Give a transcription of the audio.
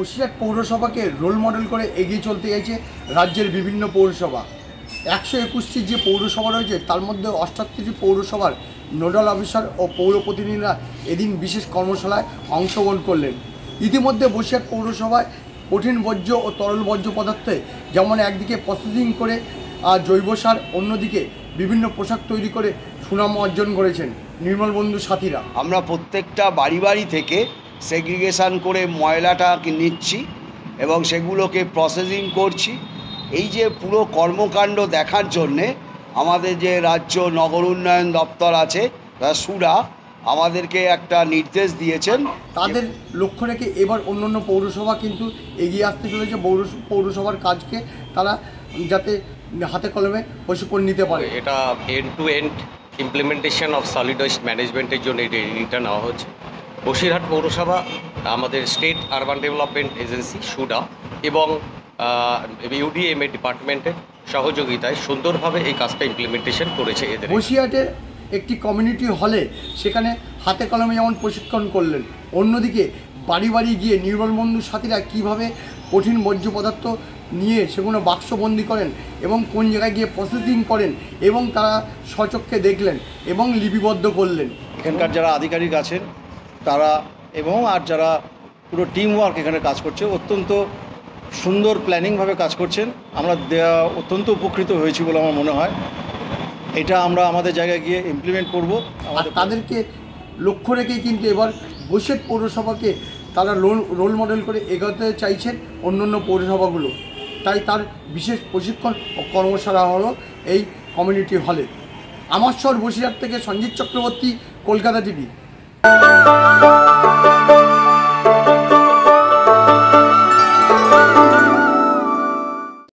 Basirhat পৌরসভাকে role model করে এগিয়ে চলতে চাইছে রাজ্যের বিভিন্ন পৌরসভা। 121টি যে পৌরসভা রয়েছে তার মধ্যে 88টি পৌরসভার নোডাল অফিসার ও পৌর প্রতিনিধিরা এদিন বিশেষ কর্মশালায় অংশগ্রহণ করলেন। ইতিমধ্যে বসিরহাট পৌরসভায় কঠিন বর্জ্য ও তরল বর্জ্য পদার্থে যেমন একদিকে প্রসেসিং করে জৈব সার, অন্যদিকে বিভিন্ন পোশাক তৈরি করে সুনাম অর্জন করেছেন নির্মল বন্ধু সাথীরা। আমরা প্রত্যেকটা বাড়ি বাড়ি থেকে সেগ্রিগেশন করে ময়লাটাকে নিচ্ছি এবং সেগুলোকে প্রসেসিং করছি। এই যে পুরো কর্মকাণ্ড দেখার জন্যে আমাদের যে রাজ্য নগর উন্নয়ন দপ্তর আছে সুরা আমাদেরকে একটা নির্দেশ দিয়েছেন। তাদের লক্ষ্য রেখে এবার অন্যান্য পৌরসভা কিন্তু এগিয়ে আসতে চলেছে পৌরসভার কাজকে তারা যাতে হাতে কলমে প্রশিক্ষণ নিতে পারে। এটা end to end implementation of solid waste ম্যানেজমেন্টের জন্য এই ট্রেনিংটা নেওয়া হচ্ছে। বসিরহাট পৌরসভা, আমাদের state urban development agency SUDA এবং ইউডিএমএ ডিপার্টমেন্টের সহযোগিতায় সুন্দরভাবে এই কাজটা ইমপ্লিমেন্টেশন করেছে এদের। বসিরহাটের একটি কমিউনিটি হলে সেখানে হাতে কলমে যেমন প্রশিক্ষণ করলেন, অন্যদিকে বাড়ি বাড়ি গিয়ে নির্মল বন্ধুর সাথীরা কীভাবে কঠিন বর্জ্য পদার্থ নিয়ে সেগুলো বাক্সবন্দি করেন এবং কোন জায়গায় গিয়ে প্রসেসিং করেন এবং তারা স্বচক্ষে দেখলেন এবং লিপিবদ্ধ করলেন। এখানকার যারা আধিকারিক আছেন তারা এবং আর যারা পুরো টিম ওয়ার্ক এখানে কাজ করছে, অত্যন্ত সুন্দর প্ল্যানিংভাবে কাজ করছেন। আমরা অত্যন্ত উপকৃত হয়েছি বলে আমার মনে হয়। এটা আমরা আমাদের জায়গায় গিয়ে ইমপ্লিমেন্ট করব। আর তাদেরকে লক্ষ্য রেখেই কিন্তু এবার বসিরহাট পৌরসভাকে তারা রোল মডেল করে এগোতে চাইছেন অন্যান্য পৌরসভাগুলো। তাই তার বিশেষ প্রশিক্ষণ ও কর্মশালা হলো এই কমিউনিটি হলে। আমার শহর বসিরহাট থেকে সঞ্জিত চক্রবর্তী, কলকাতা টিভি।